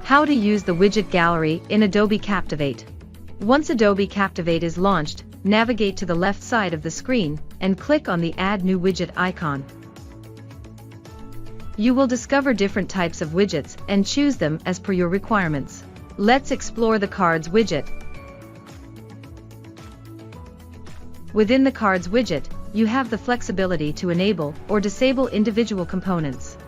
How to use the Widget Gallery in Adobe Captivate. Once Adobe Captivate is launched, navigate to the left side of the screen and click on the Add New Widget icon. You will discover different types of widgets and choose them as per your requirements. Let's explore the Cards widget. Within the Cards widget, you have the flexibility to enable or disable individual components.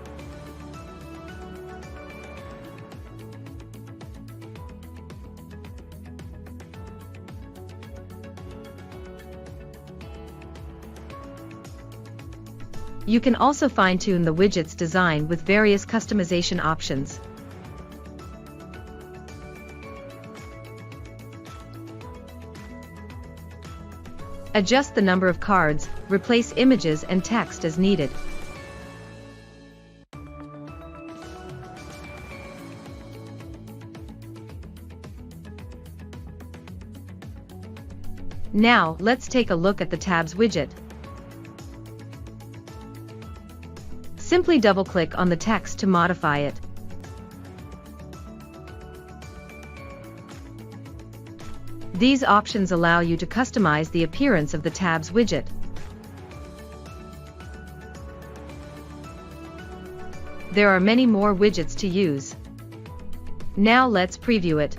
You can also fine-tune the widget's design with various customization options. Adjust the number of cards, replace images and text as needed. Now, let's take a look at the Tabs widget. Simply double-click on the text to modify it. These options allow you to customize the appearance of the Tabs widget. There are many more widgets to use. Now let's preview it.